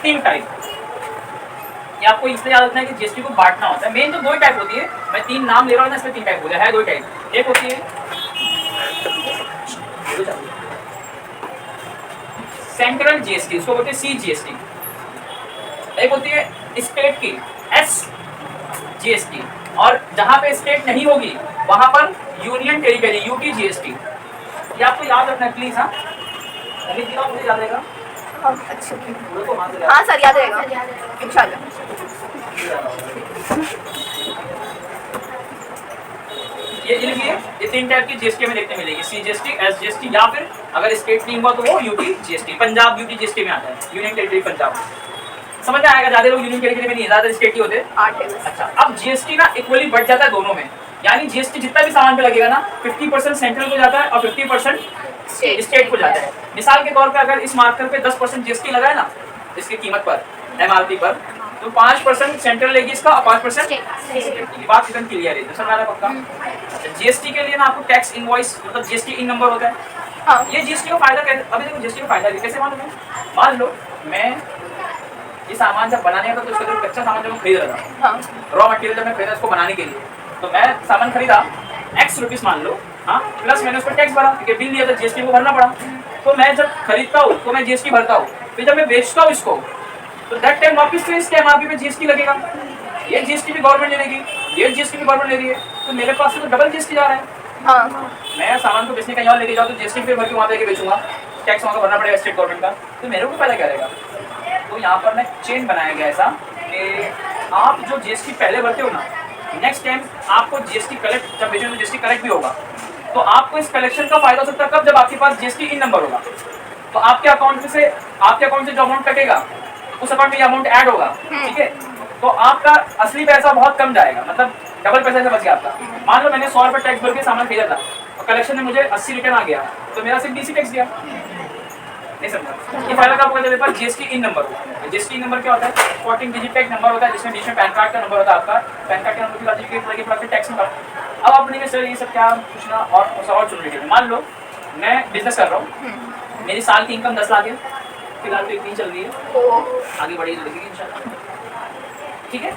तीन टाइप, ये आपको इसलिए याद रखना है कि जीएसटी को बांटना होता है। मेन तो दो ही टाइप होती है, मैं तीन नाम ले रहा हूँ ना, इसमें तीन टाइप हो गया है, दो टाइप। एक होती है सेंट्रल जीएसटी, उसको बोलते हैं सीजीएसटी। एक होती है स्टेट की एसजीएसटी, और जहां पे स्टेट नहीं होगी वहां पर यूनियन टेरिटरी यूटी जीएसटी। ये आपको याद रखना है प्लीज। हाँ मुझे याद रहेगा। हाँ सर याद रहेगा इंशाल्लाह। ये लिखिए, ये तीन टाइप की जीएसटी में देखने मिलेगी, सीजीएसटी, एसजीएसटी, या फिर अगर स्टेट नहीं हुआ तो वो UT GST. Punjab UT GST में आता है, यूनियन टेरिटरी पंजाब। समझ में आएगा, ज्यादा लोग यूनियन टेरिटरी में नहीं, ज्यादा स्टेट ही होते। अच्छा, अब जीएसटी ना इक्वली बढ़ जाता है दोनों में, यानी जीएसटी जितना भी सामान पे लगेगा ना 50% सेंट्रल को जाता है और 50% स्टेट को जाता है। मिसाल के तौर पे अगर इस मार्कर पे 10% जीएसटी लगा है ना इसकी कीमत पर, एमआरपी पर, तो 5% सेंट्रल लेगी इसका और 5% स्टेट की। बात एकदम क्लियर है, समझ आ रहा है पक्का। जीएसटी के लिए ना आपको टैक्स इनवॉइस मतलब जीएसटी इन नंबर होता है। ये जीएसटी का फायदा कैसे, अभी देखो जीएसटी का फायदा कैसे मालूम है। मान लो मैं ये सामान जब बनाने का तो उसका जो कच्चा सामान जब मैं खरीद रहा था, रॉ मटेरियल जब मैं खरीदा इसको बनाने के लिए, तो मैं सामान खरीदा एक्स रुपीस मान लो, हाँ, प्लस मैंने उस पर टैक्स भरा क्योंकि बिल लिया था, जीएसटी को भरना पड़ा। तो मैं जब खरीदता हूँ तो मैं जीएसटी भरता हूँ, फिर जब मैं बेचता हूँ इसको तो दैट टाइम वापस से इसके एमआरपी पे जीएसटी लगेगा। ये जीएसटी भी गवर्नमेंट ले लेगी, ये जीएसटी भी गवर्नमेंट ले रही है, तो मेरे पास से तो डबल जीएसटी जा रहा है। मैं सामान को बेचने कहीं और लेके जाऊँ तो जीएसटी फिर भर के वहाँ पे बेचूंगा, टैक्स वहाँ का भरना पड़ेगा स्टेट गवर्नमेंट का, तो मेरे को फायदा क्या रहेगा। तो यहाँ पर मैं चेन बनाया गया ऐसा कि आप जो जीएसटी पहले भरते हो ना, नेक्स्ट टाइम आपको जीएसटी कलेक्ट जब बेचोगे तो जीएसटी कलेक्ट भी होगा, तो आपको इस कलेक्शन का फायदा हो सकता है कब, जब आपके पास जीएसटी इन नंबर होगा। तो आपके अकाउंट से जो अमाउंट कटेगा उस अकाउंट में ये अमाउंट ऐड होगा, ठीक है, तो आपका असली पैसा बहुत कम जाएगा, मतलब डबल पैसा से बच गया आपका। मान लो मैंने 100 रुपये टैक्स भर के सामान खरीदा था और कलेक्शन में मुझे 80 रिटर्न आ गया, तो मेरा सिर्फ डीसी टैक्स दिया, नहीं समझा। ये फायदा कब होगा, जब मेरे पास जीएसटी इन नंबर होगा। जीएसटी नंबर क्या होता है, 14 डिजिट का एक नंबर होता है जिसमें बीच में पैन कार्ड का नंबर होता है आपका, पैन कार्ड के नंबर की बात की टैक्स नंबर। अब अपने सर ये सब क्या पूछना और सवाल सुनने के लिए, मान लो मैं बिजनेस कर रहा हूँ, मेरी साल की इनकम 10 लाख है, फिलहाल तो इतनी चल रही है, आगे बढ़ेगी तो देखिए इंशाल्लाह, ठीक है।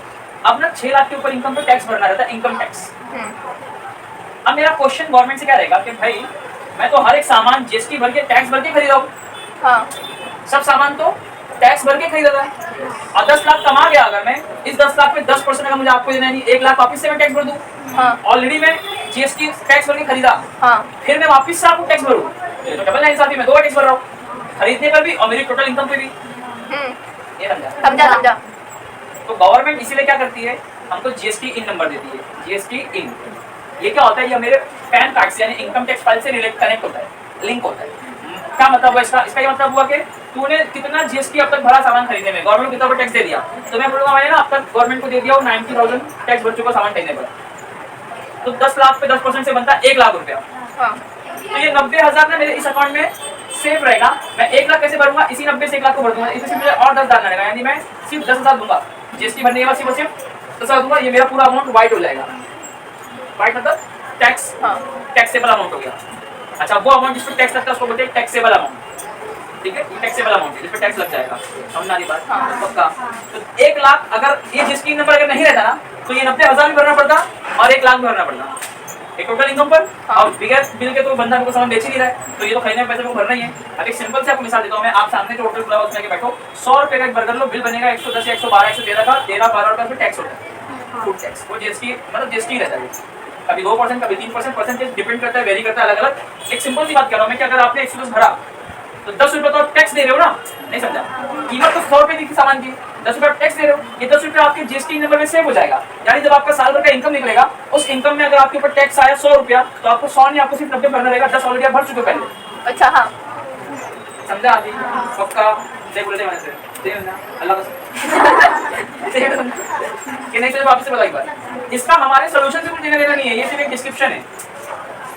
अब ना 6 लाख के ऊपर इनकम पे टैक्स भरना रहता है, इनकम टैक्स। अब मेरा क्वेश्चन गवर्नमेंट से क्या रहेगा कि भाई मैं तो हर एक सामान जीएसटी भर के टैक्स भर के खरीदा हूँ, सब सामान तो टैक्स भर के खरीदा था, और 10 लाख कमा गया अगर मैं, इस 10 लाख में 10% अगर मुझे आपको देना है, 1 लाख वापिस से मैं टैक्स भर दूँ, ऑलरेडी मैं जीएसटी टैक्स भर के खरीदा, फिर मैं वापिस से आपको टैक्स भरूँ, तो डबल नाइंसाफी, मैं 2 बार टैक्स भर रहा हूँ, खरीदने पर भी और मेरी टोटल इनकम पे भी। ये समझा। तो गवर्नमेंट इसीलिए क्या करती है, हमको जीएसटी इन नंबर देती है, जीएसटी इन। ये क्या होता है, ये मेरे पैन कार्ड से यानी इनकम टैक्स फाइल से रिलेट कनेक्ट होता है, लिंक होता है। क्या मतलब हुआ इसका ये मतलब हुआ कि तूने कितना जीएसटी अब तक भरा सामान खरीदने में, गवर्नमेंट कितना टैक्स दे दिया, तो मैं बोलूंगा मैंने ना अब तक गवर्नमेंट को दे दिया 90,000 टैक्स भर चुका सामान खरीदने पर, तो 10 लाख पे 10% से बनता है 1 लाख रुपया। तो ये 90,000 ना मेरे इस अकाउंट में सेफ रहेगा। मैं 1 लाख कैसे भरूंगा, इसी 90 से 1 लाख को भर दूंगा, इसमें मुझे और 10 डालना रहेगा, यानी मैं सिर्फ 10,000 दूंगा जीएसटी भरने के बाद, सिर्फ 10,000 दूंगा, ये मेरा पूरा अमाउंट वाइट हो जाएगा। वाइट मतलब टैक्स, टैक्सेबल अमाउंट हो गया। अच्छा, वो अमाउंट जिस पर टैक्स लगता है उसको बोलते हैं टैक्सेबल अमाउंट, ठीक है, टैक्सेबल अमाउंट है जिस पर टैक्स लग जाएगा, समझ आ रही बात पक्का। तो 1 लाख अगर ये जीएसटी नंबर अगर नहीं रहता ना तो ये 90,000 भी भरना पड़ता और 1 लाख भी भरना पड़ता एक टोटल इनकम पर, और बिगर बिल के तो बंदा को सामान बेच ही नहीं रहा है, तो ये तो खरीदने में पैसे को भरना ही है। अब एक सिंपल से आपको मिसाल देता हूँ मैं, आप सामने जो होटल खुला उसमें बैठो, 100 रुपये का एक बर्गर लो, बिल बनेगा 110 या 112 113 का, 13-12 रुपये टैक्स होता है, फूड टैक्स, वो जीएसटी मतलब जीएसटी रहता है, कभी 2% कभी 3%, परसेंटेज डिपेंड करता है, वेरी करता है अलग अलग। एक सिंपल सी बात कर रहा हूँ मैं कि अगर आपने 110 भरा तो 10 रुपये तो आप टैक्स दे रहे हो ना, नहीं समझा, कीमत तो 100 रुपये की सामान की, 10 रुपये टैक्स दे रहे हो, ये 10 रुपये आपके जीएसटी नंबर में सेव हो जाएगा, यानी जब आपका साल भर का इनकम निकलेगा उस इनकम में अगर आपके ऊपर टैक्स आया 100 रुपया तो आपको 100 नहीं, आपको सिर्फ 90 भरना रहेगा, 10 ऑलरेडी आप भर चुके पहले। अच्छा, हाँ समझा अभी पक्का, बोले से अल्लाह कि नहीं, वापस से बताइए बात, इसका हमारे सोल्यूशन से कुछ लेना देना नहीं है, ये सिर्फ एक डिस्क्रिप्शन है,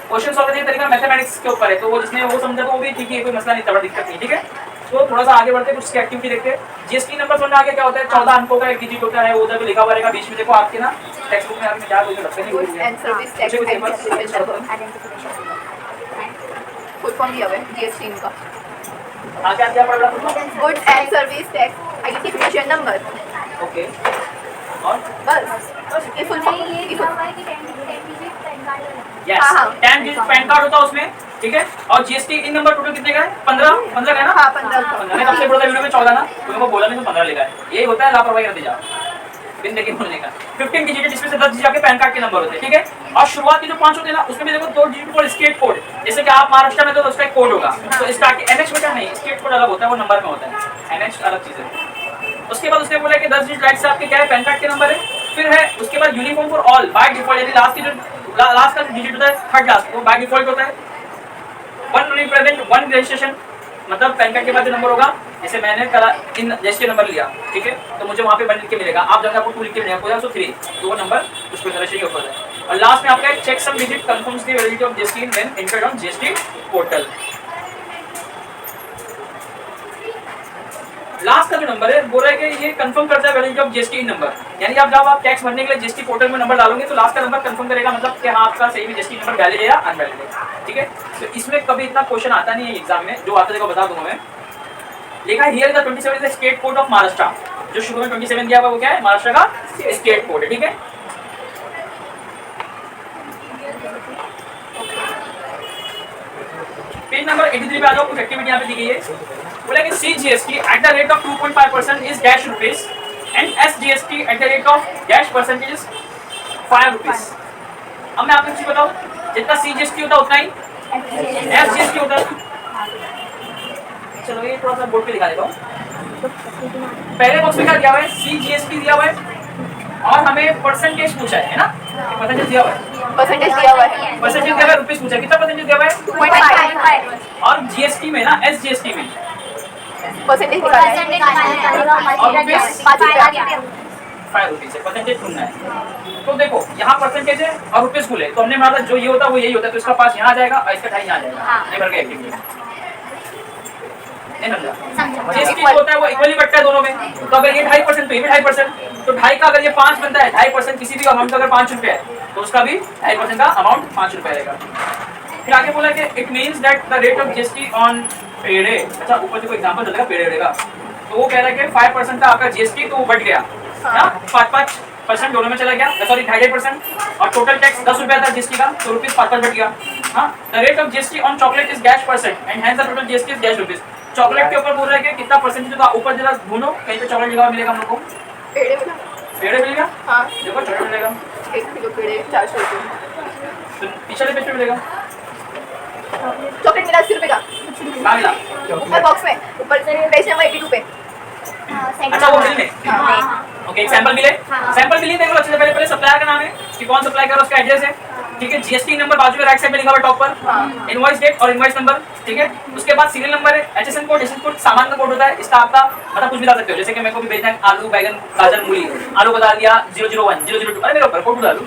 क्वेश्चन सॉल्व करने का तरीका मैथमेटिक्स के ऊपर है, तो वो जिसने वो समझा तो वो भी ठीक है, कोई मसला नहीं, बड़ा दिक्कत नहीं, ठीक है। तो थोड़ा सा आगे बढ़ते हैं, कुछ एक्टिविटी देखते हैं। जीएसटी नंबर समझ आगे क्या होता है, 14 अंकों का एक डिजिट होता है, वो उधर भी लिखा हुआ रहेगा, बीच में देखो आपके ना टेक्स्ट बुक में आपने क्या बोलते लगता नहीं फुल फॉर्म दिया हुआ है जीएसटी का, आगे क्या पड़ रहा है? Goods and service tax identification number. Okay, और बस ये फुल फॉर्म। यस, हाँ, हाँ। 10 डिजिट पैन कार्ड होता है उसमें, ठीक है। और जीएसटी इन नंबर टोटल कितने का है? 15 का है ना? हाँ 15 मैंने सबसे बड़ा वीडियो में 14 ना, तुमको बोला नहीं तो 15 लिखा है। यही होता है लापरवाही करते जाओ बिन देखे बोलने का। 15 डिजिट जिसमें से 10 डिजिट आपके पैन कार्ड के नंबर होते हैं, ठीक है। और शुरुआत के जो 5 होते हैं ना, उसमें भी देखो 2 डिजिट कोड, स्टेट कोड। जैसे कि आप महाराष्ट्र में तो उसका एक कोड होगा, तो स्टार्ट एमएच बेटा नहीं, स्टेट कोड अलग होता है, वो नंबर में होता है, एमएच अलग चीज है। उसके बाद उसने बोला कि 10 डिजिट राइट से आपके क्या है, पैन कार्ड के नंबर है। फिर है उसके बाद uniform for all by default, यानी लास्ट की जो लास्ट का डिजिट होता है, थर्ड लास्ट, वो बाय डिफॉल्ट होता है। 1 रिप्रेजेंट 1 रजिस्ट्रेशन, मतलब पैन कार्ड के बाद जो नंबर होगा, जैसे मैंने करा इन रजिस्टर नंबर लिया, ठीक है, तो मुझे वहाँ पे 1 लिख के मिलेगा। आप जाकर आपको 2 लिख के मिलेगा, कोई 3, तो वो नंबर उसको रजिस्टर के ऊपर है। और लास्ट में आपका एक check sum digit confirms the validity of GST when entered on GST portal. Last का जो नंबर है बोल रहा है कि ये कंफर्म करता है वैलिडिटी ऑफ जीएसटी नंबर, यानी आप जब आप टैक्स भरने के लिए जीएसटी पोर्टल में नंबर डालोगे तो लास्ट का नंबर कंफर्म करेगा, मतलब कि हाँ आपका सही में जीएसटी नंबर वैलिड है या अनवैलिड है, ठीक है। तो इसमें कभी इतना क्वेश्चन आता नहीं है एग्जाम में, जो आता है बता दूंगा मैं। लिखा है here the 27 is the state code of Maharashtra, जो शुरू में 27 दिया हुआ वो क्या है, महाराष्ट्र का स्टेट कोड है, ठीक है। पेज नंबर 83 पे आ जाओ, कुछ एक्टिविटी यहाँ पे दी गई है। बोला कि CGST at the rate of 2.5% is dash rupees and SGST at the rate of dash percentage is 5 rupees। अब मैं आपको एक चीज बताऊं, जितना CGST होता है उतना ही SGST होता है। चलो ये थोड़ा सा बोर्ड पे दिखा देता हूँ। पहले बॉक्स में क्या दिया हुआ है, CGST दिया हुआ है और हमें परसेंटेज पूछा है ना, परसेंटेज दिया हुआ है, परसेंटेज दिया हुआ है, परसेंटेज दिया हुआ है, रुपीस पूछा है, कितना परसेंटेज दिया हुआ है 2.5 और जीएसटी में ना SGST में परसेंटेज निकालना है। 5 रुपया 5 रुपीस है, परसेंटेज ढूंढना है। तो देखो यहाँ परसेंटेज है और रुपीस खुले, तो हमने माना जो ये होता है वो यही होता है, तो इसका 5 यहाँ आ जाएगा और इसका 2.5 यहाँ आ जाएगा, ये भर गया एक्टिविटी। जीएसटी जो होता है वो इक्वली बटता है दोनों में, तो अगर ये 2.5% तो ये भी 2.5%, तो 2.5 का अगर ये 5 बनता है, 2.5% किसी भी अमाउंट का अगर 5 रुपये है तो उसका भी 2.5% का अमाउंट 5 रुपये रहेगा। फिर आगे बोला कि it means that the rate of GST on पेड़े, अच्छा ऊपर देखो एग्जांपल चलेगा पेड़े का, तो वो कह रहा है कि 5% का आपका जीएसटी तो वो बढ़ गया, 5% दोनों में चला गया, सॉरी 2.5%, और टोटल टैक्स 10 रुपया था जीएसटी का, तो रुपीस 5 बढ़ गया। हाँ, the rate of GST on chocolate is dash percent and hence the total GST is dash rupees. Chocolate के ऊपर बोल रहा है कि कितना परसेंटेज होगा, ऊपर जरा ढूंढो कहीं पे चॉकलेट लिखा मिलेगा हम लोग को, पेड़े मिला। पेड़े मिलेगा, हाँ देखो चॉकलेट मिलेगा, 1 किलो पेड़े 400 रुपये। तो पिछले पेज पे मिलेगा, चॉकलेट मिला 80 रुपये का, कहाँ मिला? ऊपर बॉक्स में, ऊपर पेज नंबर 82 पे। अच्छा वो बिल में, ओके एक सैंपल मिले, सैंपल मिली देखो अच्छे से, पहले सप्लायर का नाम है कि कौन सप्लाई कर रहा है, उसका एड्रेस है, ठीक है। जीएसटी नंबर बाजू में राइट साइड में लिखा हुआ टॉप पर, इनवॉइस डेट और इनवॉइस नंबर, ठीक है। उसके बाद सीरियल नंबर है, एचएसएन कोड, एचएसएन कोड सामान का कोड होता है, स्टाफ का मतलब कुछ भी डाल सकते हो, जैसे कि मेरे को भी भेजना है आलू बैगन गाजर मूली, आलू को डाल दिया 001 002, अरे मेरे ऊपर कोड डालू,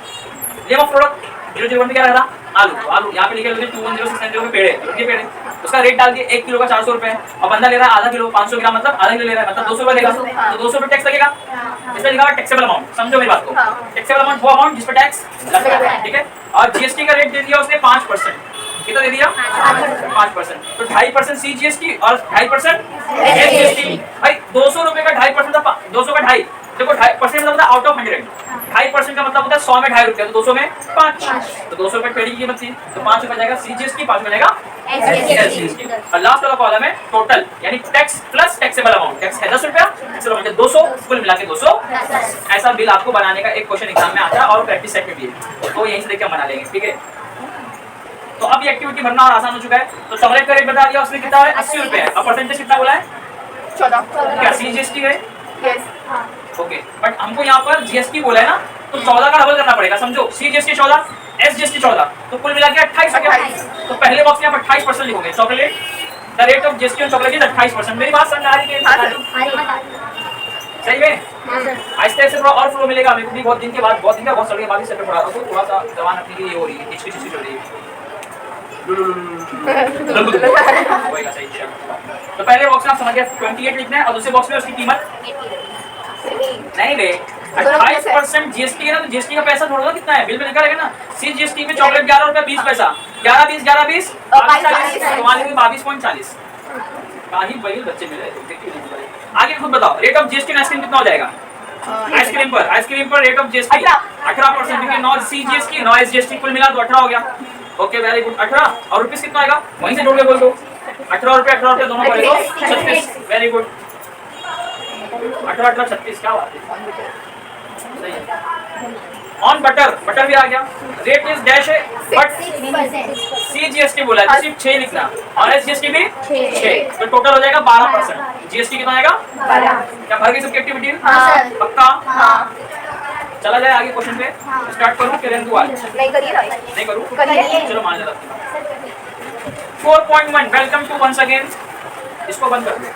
नेम ऑफ प्रोडक्ट 001 में क्या रहा आलू, तो आलू यहाँ पे लिखे हुए 210690 में पेड़ है, ये पेड़ है, उसका रेट डाल दिया 1 किलो का 400 रुपए, और बंदा ले रहा है आधा किलो 500 ग्राम, मतलब आधा किलो ले रहा है, मतलब 200 रुपए देगा, तो 200 रुपए टैक्स लगेगा। इसमें लिखा हुआ टैक्सेबल अमाउंट, समझो मेरी बात को, टैक्सेबल अमाउंट वो अमाउंट जिस पर टैक्स लगेगा, ठीक है। और जीएसटी का रेट दे दिया उसने 5%, कितना दे दिया 5%, तो 2.5% CGST और 2.5% SGST। भाई 200 रुपए का 2.5% था, 200 का 2.5, देखो 2.5% मतलब आउट ऑफ 100, 2.5% का मतलब होता है 100 में 2.5 रुपया, तो 200 में 5, तो 200 रुपए पेड़ी की कीमत थी, तो 5 रुपए जाएगा CGST, 5 रुपए जाएगा SGST। और लास्ट वाला कॉलम है टोटल, यानी tax plus taxable amount, tax है 10 रुपया, टैक्सेबल अमाउंट है 200, कुल मिला के 200। ऐसा बिल आपको बनाने का एक क्वेश्चन एग्जाम में आता है और प्रैक्टिस सेट में भी है, तो यहीं से देख के बना लेंगे, ठीक है। तो अब ये एक्टिविटी भरना और आसान हो चुका है। तो चॉकलेट का रेट बता दिया उसने कितना है 80 रुपए है, और परसेंटेज कितना बोला है 14 क्या CGST है, यस। ओके, बट हमको यहाँ पर जीएसटी बोला है ना, तो 14 का डबल करना पड़ेगा, समझो CGST 14 SGST 14, तो कुल मिला के 28 आ गया। तो पहले बॉक्स में आप 28% लिखोगे, chocolate the rate of GST on chocolate is 28%। मेरी बात समझ आ रही है सही में? आहिस्ते आहिस्ते थोड़ा और फ्लो मिलेगा, मेरे को भी बहुत दिन के बाद, बहुत दिन का बहुत साल बाद से पढ़ा रहा हूँ, थोड़ा सा जवान अपनी के लिए हो रही है, हिचकी चल रही है। होएगा सही। तो पहले बॉक्स में आप समझ गए 28 लिखना है, और दूसरे बॉक्स में उसकी कीमत नहीं बे 28% जीएसटी है ना, तो जीएसटी का पैसा थोड़ा कितना है, बिल में लिखा रहेगा ना, CGST में चॉकलेट 11 रुपए 20 पैसा, 11 20 11 20 22.40, काही बैल बच्चे मिले थे, देखिए नहीं मिले। आगे खुद बताओ रेट ऑफ जीएसटी आइसक्रीम कितना हो जाएगा? आइसक्रीम पर रेट ऑफ जीएसटी 18%, क्योंकि नॉन सीजीएसटी नॉन एसजीएसटी कुल मिला तो 18 हो गया। ओके वेरी गुड 18 और रुपीस कितना आएगा वहीं से जोड़ के बोल दो 18 रुपये दोनों पड़े तो 36 वेरी गुड 18 18 36 क्या बात है सही है। ऑन बटर भी आ गया रेट इज डैश है बट 6%। सीजीएसटी बोला है तो सिर्फ 6 लिखना और एसजीएसटी भी 6 तो टोटल हो जाएगा 12%। जीएसटी कितना आएगा 12। क्या भर गई सबकी एक्टिविटी हाँ। पक्का हाँ। चला जाए आगे क्वेश्चन पे स्टार्ट करूं कि रहने दूं आज नहीं करिए ना। नहीं करूं करिए। चलो मान लेता हूं 4.1 वेलकम टू वंस अगेन इसको बंद कर दो